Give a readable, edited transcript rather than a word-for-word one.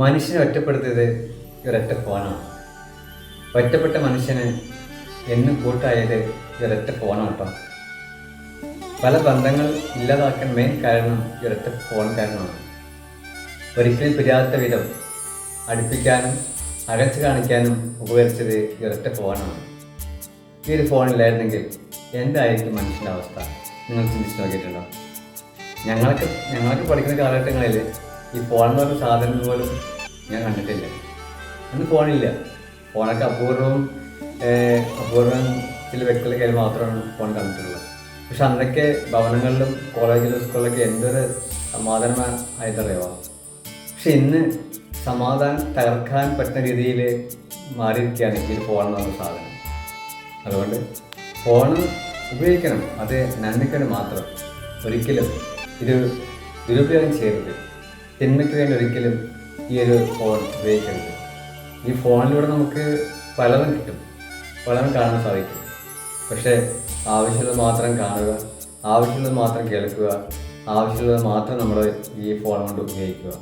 മനുഷ്യനെ ഒറ്റപ്പെടുത്തിയത് ഒരൊറ്റ ഫോണാണ്. ഒറ്റപ്പെട്ട മനുഷ്യന് എന്നും കൂട്ടായത് ഒരൊറ്റ ഫോണാണ് കേട്ടോ. പല ബന്ധങ്ങൾ ഇല്ലാതാക്കാൻ മെയിൻ കാരണം ഒരൊറ്റ ഫോൺ കാരണമാണ്. ഒരിക്കലും പിരിയാത്ത വിധം അടുപ്പിക്കാനും അകച്ച് കാണിക്കാനും ഉപകരിച്ചത് ഒരൊറ്റ ഫോണാണ്. ഈ ഒരു ഫോണില്ലായിരുന്നെങ്കിൽ എന്തായിരിക്കും മനുഷ്യൻ്റെ അവസ്ഥ? നിങ്ങൾ ചിന്തിച്ച് നോക്കിയിട്ടുണ്ടോ? ഞങ്ങളൊക്കെ പഠിക്കുന്ന കാലഘട്ടങ്ങളിൽ ഈ ഫോൺ എന്ന് പറഞ്ഞ സാധനം പോലും ഞാൻ കണ്ടിട്ടില്ല. അന്ന് ഫോണില്ല. ഫോണൊക്കെ അപൂർവം ചില വ്യക്തികളുടെ കയ്യിൽ മാത്രമാണ് ഫോൺ കണ്ടിട്ടുള്ളത്. പക്ഷെ അന്നൊക്കെ ഭവനങ്ങളിലും കോളേജിലും സ്കൂളിലൊക്കെ എന്തൊരു സമാധാനമായിട്ടറിയാം. പക്ഷെ ഇന്ന് സമാധാനം തകർക്കാൻ പറ്റുന്ന രീതിയിൽ മാറിയിരിക്കുകയാണ് ഈ ഫോൺ എന്ന് പറഞ്ഞ സാധനം. അതുകൊണ്ട് ഫോൺ ഉപയോഗിക്കണം, അത് നന്ദിക്കണം മാത്രം. ഒരിക്കലും ഇത് ദുരുപയോഗം ചെയ്യരുത്. തിന്മയ്ക്ക് വേണ്ടി ഒരിക്കലും ഈ ഒരു ഫോൺ ഉപയോഗിക്കരുത്. ഈ ഫോണിലൂടെ നമുക്ക് പലതും കിട്ടും, പലതും കാണാൻ സാധിക്കും. പക്ഷേ ആവശ്യമുള്ളത് മാത്രം കാണുക, ആവശ്യമുള്ളത് മാത്രം കേൾക്കുക, ആവശ്യമുള്ളത് മാത്രം നമ്മൾ ഈ ഫോൺ കൊണ്ട് ഉപയോഗിക്കുക.